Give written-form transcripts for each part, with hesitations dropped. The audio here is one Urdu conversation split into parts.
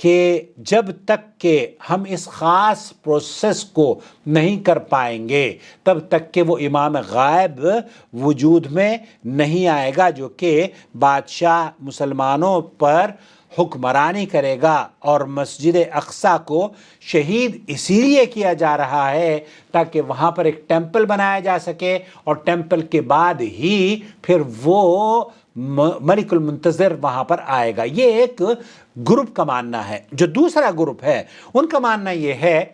کہ جب تک کہ ہم اس خاص پروسیس کو نہیں کر پائیں گے تب تک کہ وہ امام غائب وجود میں نہیں آئے گا جو کہ بادشاہ مسلمانوں پر حکمرانی کرے گا۔ اور مسجد اقصیٰ کو شہید اسی لیے کیا جا رہا ہے تاکہ وہاں پر ایک ٹیمپل بنایا جا سکے، اور ٹیمپل کے بعد ہی پھر وہ ملک المنتظر وہاں پر آئے گا۔ یہ ایک گروپ کا ماننا ہے۔ جو دوسرا گروپ ہے ان کا ماننا یہ ہے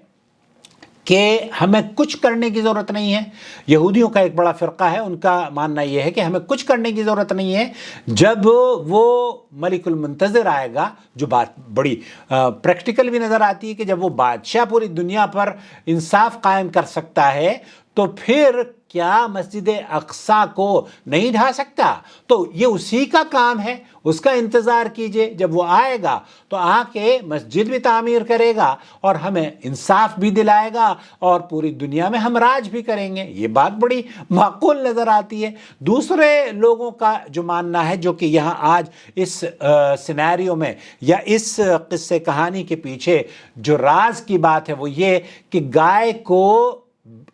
کہ ہمیں کچھ کرنے کی ضرورت نہیں ہے۔ یہودیوں کا ایک بڑا فرقہ ہے، ان کا ماننا یہ ہے کہ ہمیں کچھ کرنے کی ضرورت نہیں ہے، جب وہ ملک المنتظر آئے گا، جو بات بڑی پریکٹیکل بھی نظر آتی ہے کہ جب وہ بادشاہ پوری دنیا پر انصاف قائم کر سکتا ہے تو پھر کیا مسجد اقصیٰ کو نہیں ڈھا سکتا؟ تو یہ اسی کا کام ہے، اس کا انتظار کیجئے، جب وہ آئے گا تو آ کے مسجد بھی تعمیر کرے گا اور ہمیں انصاف بھی دلائے گا اور پوری دنیا میں ہم راج بھی کریں گے۔ یہ بات بڑی معقول نظر آتی ہے۔ دوسرے لوگوں کا جو ماننا ہے، جو کہ یہاں آج اس سینیریو میں یا اس قصے کہانی کے پیچھے جو راز کی بات ہے وہ یہ کہ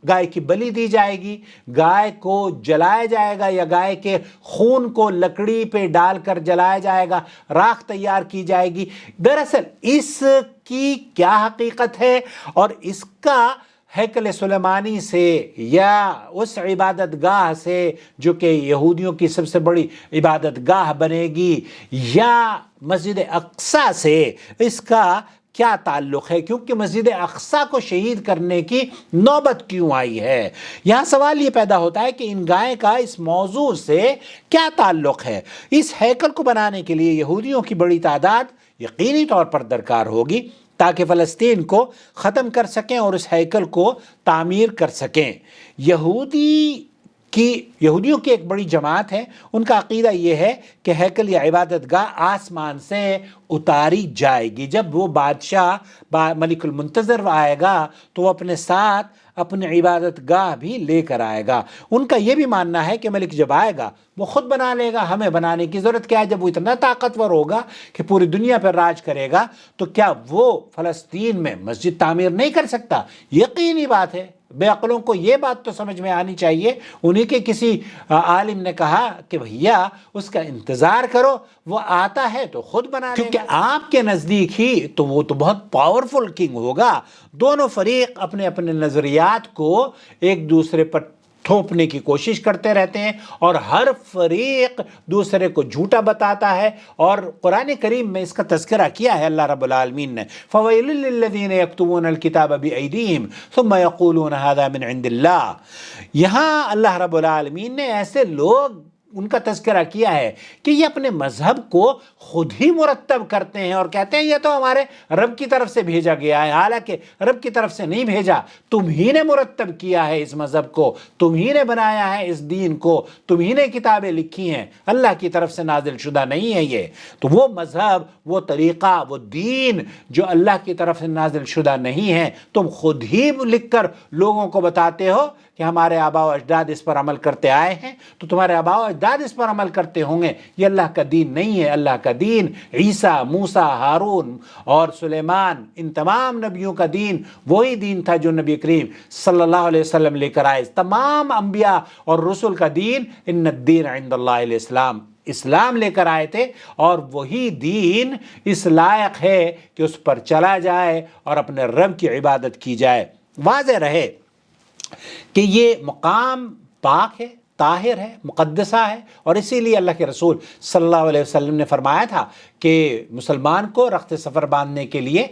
گائے کی بلی دی جائے گی، گائے کو جلایا جائے گا یا گائے کے خون کو لکڑی پہ ڈال کر جلایا جائے گا، راکھ تیار کی جائے گی۔ دراصل اس کی کیا حقیقت ہے اور اس کا ہیکل سلیمانی سے یا اس عبادت گاہ سے جو کہ یہودیوں کی سب سے بڑی عبادت گاہ بنے گی یا مسجد اقصیٰ سے اس کا کیا تعلق ہے؟ کیونکہ مسجد اقصیٰ کو شہید کرنے کی نوبت کیوں آئی ہے؟ یہاں سوال یہ پیدا ہوتا ہے کہ ان گائے کا اس موضوع سے کیا تعلق ہے؟ اس ہیکل کو بنانے کے لیے یہودیوں کی بڑی تعداد یقینی طور پر درکار ہوگی تاکہ فلسطین کو ختم کر سکیں اور اس ہیکل کو تعمیر کر سکیں۔ یہودیوں کی ایک بڑی جماعت ہے، ان کا عقیدہ یہ ہے کہ ہیکل یا عبادت گاہ آسمان سے اتاری جائے گی۔ جب وہ بادشاہ ملک المنتظر آئے گا تو وہ اپنے ساتھ اپنی عبادت گاہ بھی لے کر آئے گا۔ ان کا یہ بھی ماننا ہے کہ ملک جب آئے گا وہ خود بنا لے گا، ہمیں بنانے کی ضرورت کیا ہے؟ جب وہ اتنا طاقتور ہوگا کہ پوری دنیا پر راج کرے گا تو کیا وہ فلسطین میں مسجد تعمیر نہیں کر سکتا؟ یقینی بات ہے۔ بے عقلوں کو یہ بات تو سمجھ میں آنی چاہیے۔ انہی کے کسی عالم نے کہا کہ بھیا اس کا انتظار کرو، وہ آتا ہے تو خود بنا لے گا، کیونکہ آپ کے نزدیک ہی تو وہ تو بہت پاورفل کنگ ہوگا۔ دونوں فریق اپنے اپنے نظریات کو ایک دوسرے پر تھوپنے کی کوشش کرتے رہتے ہیں اور ہر فریق دوسرے کو جھوٹا بتاتا ہے، اور قرآن کریم میں اس کا تذکرہ کیا ہے اللہ رب العالمین نے۔ فَوَيْلٌ لِّلَّذِينَ يَكْتُبُونَ الْكِتَابَ بِأَيْدِيهِمْ ثُمَّ يَقُولُونَ هَذَا مِنْ عِنْدِ اللَّهِ۔ یہاں اللہ رب العالمین نے ایسے لوگ ان کا تذکرہ کیا ہے کہ یہ اپنے مذہب کو خود ہی مرتب کرتے ہیں اور کہتے ہیں یہ تو ہمارے رب کی طرف سے بھیجا گیا ہے، حالانکہ رب کی طرف سے نہیں بھیجا، تم ہی نے مرتب کیا ہے اس مذہب کو، تم ہی نے بنایا ہے اس دین کو، تم ہی نے کتابیں لکھی ہیں، اللہ کی طرف سے نازل شدہ نہیں ہے یہ۔ تو وہ مذہب، وہ طریقہ، وہ دین جو اللہ کی طرف سے نازل شدہ نہیں ہے، تم خود ہی لکھ کر لوگوں کو بتاتے ہو کہ ہمارے آباء و اجداد اس پر عمل کرتے آئے ہیں، تو تمہارے آباء و اجداد اس پر عمل کرتے ہوں گے۔ یہ اللہ کا دین نہیں ہے۔ اللہ کا دین عیسیٰ، موسیٰ، ہارون اور سلیمان، ان تمام نبیوں کا دین وہی دین تھا جو نبی کریم صلی اللہ علیہ وسلم لے کر آئے۔ تمام انبیاء اور رسول کا دین ان الدین عند اللہ الاسلام، اسلام لے کر آئے تھے، اور وہی دین اس لائق ہے کہ اس پر چلا جائے اور اپنے رب کی عبادت کی جائے۔ واضح رہے کہ یہ مقام پاک ہے، طاہر ہے، مقدسہ ہے، اور اسی لیے اللہ کے رسول صلی اللہ علیہ وسلم نے فرمایا تھا کہ مسلمان کو رخت سفر باندھنے کے لیے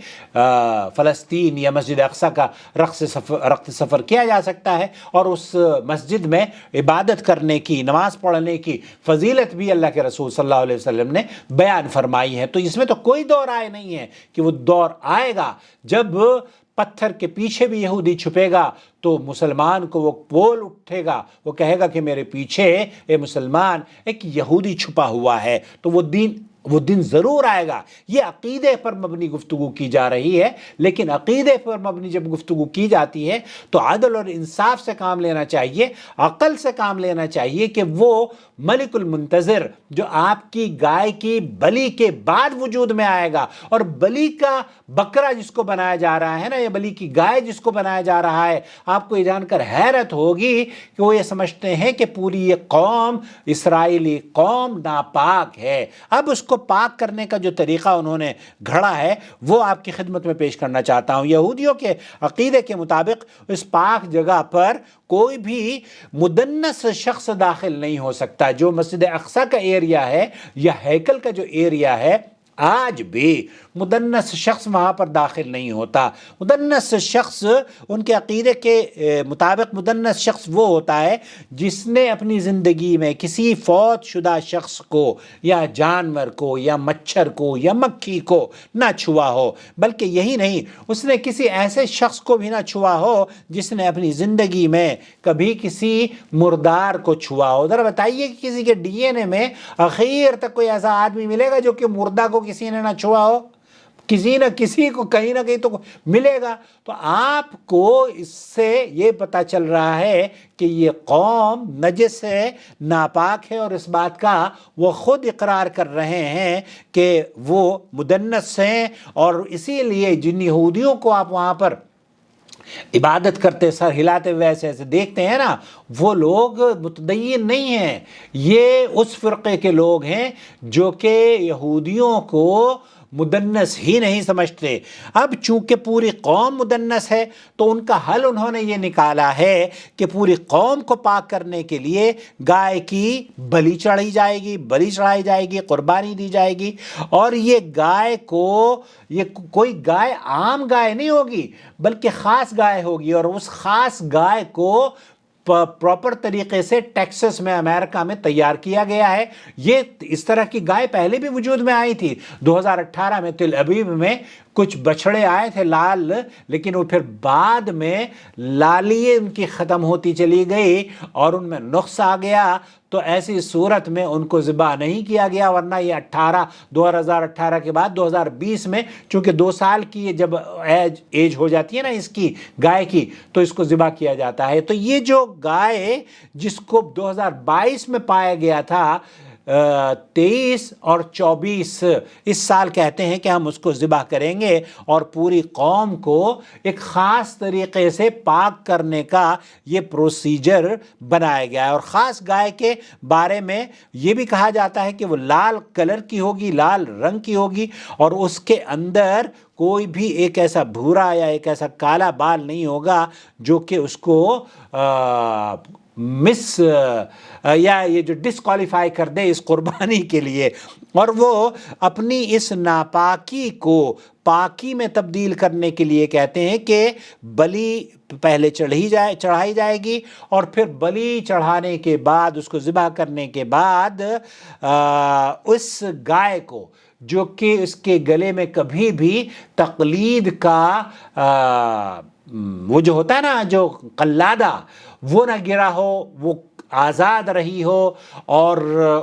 فلسطین یا مسجد اقصیٰ کا رخت سفر کیا جا سکتا ہے، اور اس مسجد میں عبادت کرنے کی، نماز پڑھنے کی فضیلت بھی اللہ کے رسول صلی اللہ علیہ وسلم نے بیان فرمائی ہے۔ تو اس میں تو کوئی دو رائے نہیں ہے کہ وہ دور آئے گا جب پتھر کے پیچھے بھی یہودی چھپے گا تو مسلمان کو وہ بول اٹھے گا، وہ کہے گا کہ میرے پیچھے اے مسلمان ایک یہودی چھپا ہوا ہے۔ تو وہ دین وہ دن ضرور آئے گا۔ یہ عقیدے پر مبنی گفتگو کی جا رہی ہے، لیکن عقیدے پر مبنی جب گفتگو کی جاتی ہے تو عدل اور انصاف سے کام لینا چاہیے، عقل سے کام لینا چاہیے کہ وہ ملک المنتظر جو آپ کی گائے کی بلی کے بعد وجود میں آئے گا، اور بلی کا بکرا جس کو بنایا جا رہا ہے نا، یا بلی کی گائے جس کو بنایا جا رہا ہے، آپ کو یہ جان کر حیرت ہوگی کہ وہ یہ سمجھتے ہیں کہ پوری یہ قوم، اسرائیلی قوم ناپاک ہے۔ اب اس کو پاک کرنے کا جو طریقہ انہوں نے گھڑا ہے وہ آپ کی خدمت میں پیش کرنا چاہتا ہوں۔ یہودیوں کے عقیدے کے مطابق اس پاک جگہ پر کوئی بھی مدنس شخص داخل نہیں ہو سکتا۔ جو مسجد اقصی کا ایریا ہے یا ہیکل کا جو ایریا ہے، آج بھی مدنس شخص وہاں پر داخل نہیں ہوتا۔ مدنس شخص، ان کے عقیدے کے مطابق مدنس شخص وہ ہوتا ہے جس نے اپنی زندگی میں کسی فوت شدہ شخص کو یا جانور کو یا مچھر کو یا مکھی کو نہ چھوا ہو، بلکہ یہی نہیں، اس نے کسی ایسے شخص کو بھی نہ چھوا ہو جس نے اپنی زندگی میں کبھی کسی مردار کو چھوا ہو۔ ذرا بتائیے کہ کسی کے ڈی این اے میں اخیر تک کوئی ایسا آدمی ملے گا جو کہ مردہ کو کسی نے نہ چھوا ہو؟ کسی نہ کسی کو کہیں نہ کہیں تو ملے گا۔ تو آپ کو اس سے یہ پتہ چل رہا ہے کہ یہ قوم نجس ہے، ناپاک ہے، اور اس بات کا وہ خود اقرار کر رہے ہیں کہ وہ مدنس ہیں۔ اور اسی لیے جن یہودیوں کو آپ وہاں پر عبادت کرتے سر ہلاتے ہوئے ایسے ایسے دیکھتے ہیں نا، وہ لوگ متدین نہیں ہیں، یہ اس فرقے کے لوگ ہیں جو کہ یہودیوں کو مدنس ہی نہیں سمجھتے۔ اب چونکہ پوری قوم مدنس ہے تو ان کا حل انہوں نے یہ نکالا ہے کہ پوری قوم کو پاک کرنے کے لیے گائے کی بلی چڑھائی جائے گی، قربانی دی جائے گی، اور یہ گائے کو، یہ کوئی گائے عام گائے نہیں ہوگی بلکہ خاص گائے ہوگی، اور اس خاص گائے کو پراپر طریقے سے ٹیکسس میں، امریکہ میں تیار کیا گیا ہے۔ یہ اس طرح کی گائے پہلے بھی وجود میں آئی تھی۔ 2018 میں تل ابیب میں کچھ بچھڑے آئے تھے لال، لیکن وہ پھر بعد میں لالیے ان کی ختم ہوتی چلی گئی اور ان میں نقص آ گیا، تو ایسی صورت میں ان کو ذبح نہیں کیا گیا، ورنہ یہ 2018 کے بعد 2020 میں، چونکہ 2 سال کی جب ایج ہو جاتی ہے نا اس کی گائے کی، تو اس کو ذبح کیا جاتا ہے۔ تو یہ جو گائے جس کو 2022 میں پایا گیا تھا، 23 اور 24 اس سال کہتے ہیں کہ ہم اس کو ذبح کریں گے، اور پوری قوم کو ایک خاص طریقے سے پاک کرنے کا یہ پروسیجر بنایا گیا ہے۔ اور خاص گائے کے بارے میں یہ بھی کہا جاتا ہے کہ وہ لال کلر کی ہوگی، لال رنگ کی ہوگی، اور اس کے اندر کوئی بھی ایک ایسا بھورا یا ایک ایسا کالا بال نہیں ہوگا جو کہ اس کو یا یہ جو ڈسکوالیفائی کر دے اس قربانی کے لیے، اور وہ اپنی اس ناپاکی کو پاکی میں تبدیل کرنے کے لیے کہتے ہیں کہ بلی پہلے چڑھائی جائے گی، اور پھر بلی چڑھانے کے بعد، اس کو ذبح کرنے کے بعد، اس گائے کو جو کہ اس کے گلے میں کبھی بھی تقلید کا وہ جو ہوتا ہے نا، جو قلادہ، وہ نہ گرا ہو، وہ آزاد رہی ہو، اور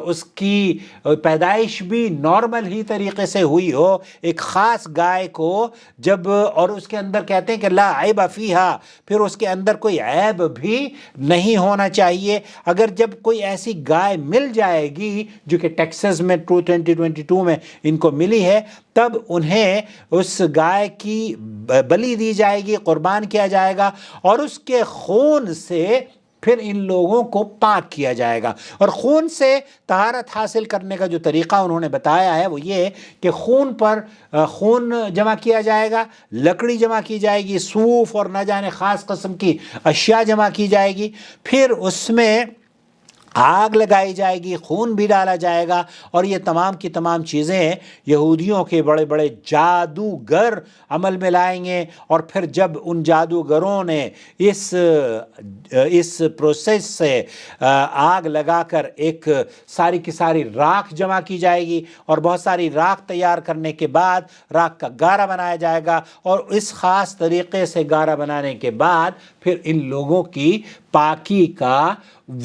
اس کی پیدائش بھی نارمل ہی طریقے سے ہوئی ہو، ایک خاص گائے کو جب، اور اس کے اندر کہتے ہیں کہ لا عیب فیہا، پھر اس کے اندر کوئی عیب بھی نہیں ہونا چاہیے۔ اگر جب کوئی ایسی گائے مل جائے گی جو کہ ٹیکسس میں 2022 میں ان کو ملی ہے، تب انہیں اس گائے کی بلی دی جائے گی، قربان کیا جائے گا، اور اس کے خون سے پھر ان لوگوں کو پاک کیا جائے گا۔ اور خون سے طہارت حاصل کرنے کا جو طریقہ انہوں نے بتایا ہے وہ یہ کہ خون جمع کیا جائے گا، لکڑی جمع کی جائے گی، صوف اور نہ جانے خاص قسم کی اشیاء جمع کی جائے گی، پھر اس میں آگ لگائی جائے گی، خون بھی ڈالا جائے گا، اور یہ تمام کی تمام چیزیں یہودیوں کے بڑے بڑے جادوگر عمل میں لائیں گے۔ اور پھر جب ان جادوگروں نے اس پروسیس سے آگ لگا کر ایک ساری کی ساری راکھ جمع کی جائے گی، اور بہت ساری راکھ تیار کرنے کے بعد راکھ کا گارا بنایا جائے گا، اور اس خاص طریقے سے گارا بنانے کے بعد پھر ان لوگوں کی پاکی کا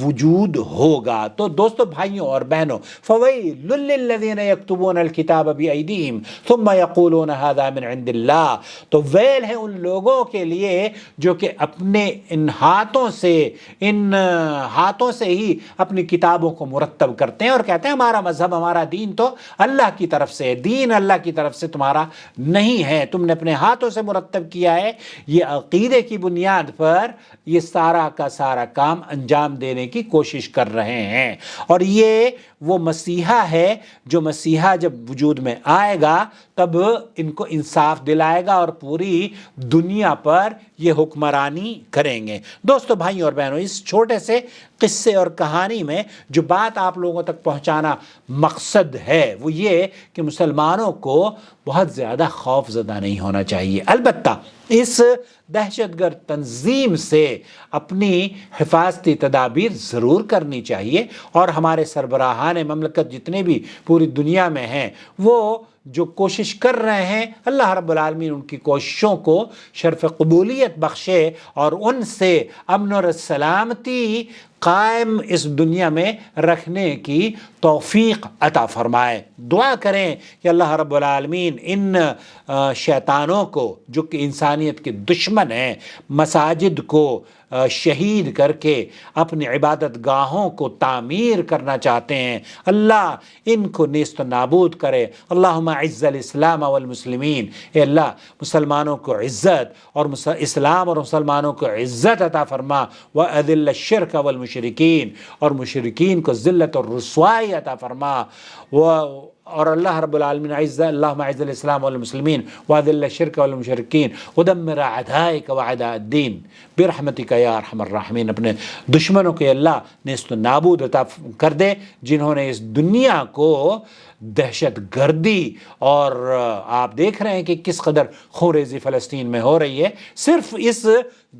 وجود ہوگا۔ تو دوستو، بھائیوں اور بہنوں، فویل للذین یکتبون الکتاب بایدیہم ثم یقولون ھذا من عند اللہ، تو ویل ہے ان لوگوں کے لیے جو کہ اپنے ان ہاتھوں سے ہی اپنی کتابوں کو مرتب کرتے ہیں اور کہتے ہیں ہمارا مذہب، ہمارا دین تو اللہ کی طرف سے ہے، دین اللہ کی طرف سے تمہارا نہیں ہے، تم نے اپنے ہاتھوں سے مرتب کیا ہے۔ یہ عقیدے کی بنیاد پر یہ سارا کا سارا کام انجام دینے کی کوشش کر رہے ہیں، اور یہ وہ مسیحا ہے جو مسیحا جب وجود میں آئے گا تب ان کو انصاف دلائے گا اور پوری دنیا پر یہ حکمرانی کریں گے۔ دوستو، بھائیوں اور بہنوں، اس چھوٹے سے قصے اور کہانی میں جو بات آپ لوگوں تک پہنچانا مقصد ہے وہ یہ کہ مسلمانوں کو بہت زیادہ خوف زدہ نہیں ہونا چاہیے۔ البتہ اس دہشت گرد تنظیم سے اپنی حفاظتی تدابیر ضرور کرنی چاہیے، اور ہمارے سربراہان مملکت جتنے بھی پوری دنیا میں ہیں وہ جو کوشش کر رہے ہیں، اللہ رب العالمین ان کی کوششوں کو شرف قبولیت بخشے اور ان سے امن اور سلامتی قائم اس دنیا میں رکھنے کی توفیق عطا فرمائے۔ دعا کریں کہ اللہ رب العالمین ان شیطانوں کو جو کہ انسانیت کے دشمن ہیں، مساجد کو شہید کر کے اپنی عبادت گاہوں کو تعمیر کرنا چاہتے ہیں، اللہ ان کو نیست و نابود کرے۔ اللہم اعز الاسلام والمسلمین، اے اللہ مسلمانوں کو عزت اور اسلام اور مسلمانوں کو عزت عطا فرما، واذل الشرک والمشرکین، اور مشرکین کو ذلت اور رسوائی عطا فرما، اور اللہ رب العالمین اللہم اعز الاسلام والمسلمین واذل الشرک والمشرکین ودمر اعدائک واعداء الدین برحمتک یا ارحم الراحمین۔ اپنے دشمنوں کے اللہ نیست و نابود عطا کر دے جنہوں نے اس دنیا کو دہشت گردی، اور آپ دیکھ رہے ہیں کہ کس قدر خوریزی فلسطین میں ہو رہی ہے، صرف اس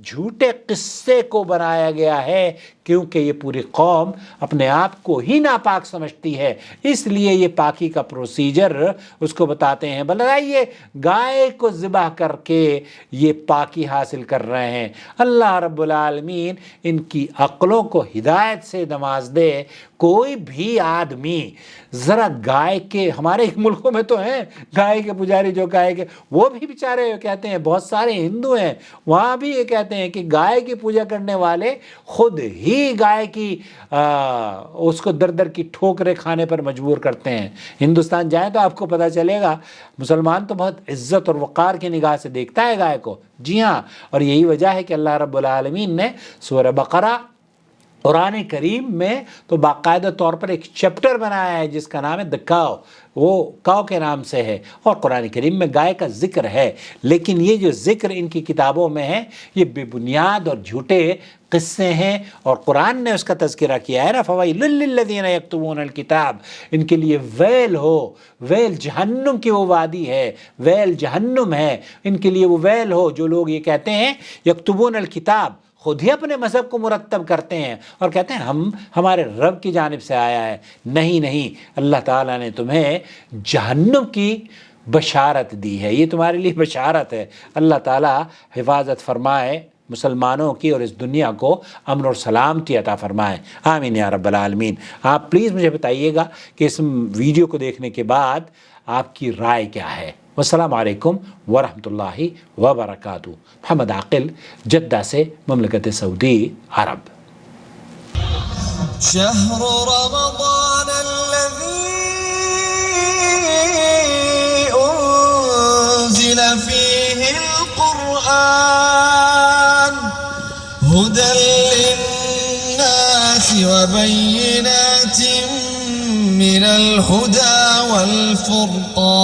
جھوٹے قصے کو بنایا گیا ہے کیونکہ یہ پوری قوم اپنے آپ کو ہی ناپاک سمجھتی ہے، اس لیے یہ پاکی کا پروسیجر اس کو بتاتے ہیں۔ بلائیے گائے کو ذبح کر کے یہ پاکی حاصل کر رہے ہیں۔ اللہ رب العالمین ان کی عقلوں کو ہدایت سے نواز دے۔ کوئی بھی آدمی ذرا گائے کے، ہمارے ملکوں میں تو ہیں گائے کے پجاری جو گائے کے، وہ بھی بیچارے کہتے ہیں، بہت سارے ہندو ہیں وہاں بھی یہ کہتے ہیں کہ گائے کی پوجا کرنے والے خود ہی گائے کی اس کو در در کی ٹھوکریں کھانے پر مجبور کرتے ہیں۔ ہندوستان جائیں تو آپ کو پتہ چلے گا مسلمان تو بہت عزت اور وقار کی نگاہ سے دیکھتا ہے گائے کو۔ جی ہاں، اور یہی وجہ ہے کہ اللہ رب العالمین نے سورہ بقرہ قرآن کریم میں تو باقاعدہ طور پر ایک چیپٹر بنایا ہے جس کا نام ہے دی کاؤ، وہ کاؤ کے نام سے ہے، اور قرآن کریم میں گائے کا ذکر ہے، لیکن یہ جو ذکر ان کی کتابوں میں ہے یہ بے بنیاد اور جھوٹے قصے ہیں، اور قرآن نے اس کا تذکرہ کیا ہے نا، فویل للذین یکتبون الکتاب، ان کے لیے ویل ہو، ویل جہنم کی وہ وادی ہے، ویل جہنم ہے، ان کے لیے وہ ویل ہو جو لوگ یہ کہتے ہیں یکتبون الکتاب، خود ہی اپنے مذہب کو مرتب کرتے ہیں اور کہتے ہیں ہمارے رب کی جانب سے آیا ہے۔ نہیں، اللہ تعالیٰ نے تمہیں جہنم کی بشارت دی ہے، یہ تمہارے لیے بشارت ہے۔ اللہ تعالیٰ حفاظت فرمائے مسلمانوں کی اور اس دنیا کو امن اور سلامتی عطا فرمائے، آمین یا رب العالمین۔ آپ پلیز مجھے بتائیے گا کہ اس ویڈیو کو دیکھنے کے بعد آپ کی رائے کیا ہے۔ والسلام علیکم ورحمۃ اللہ وبرکاتہ۔ محمد عاقل، جدہ سے، مملکت سعودی عرب۔ شهر رمضان الذي أنزل فيه القرآن هدى للناس وبينات من الهدى والفرقان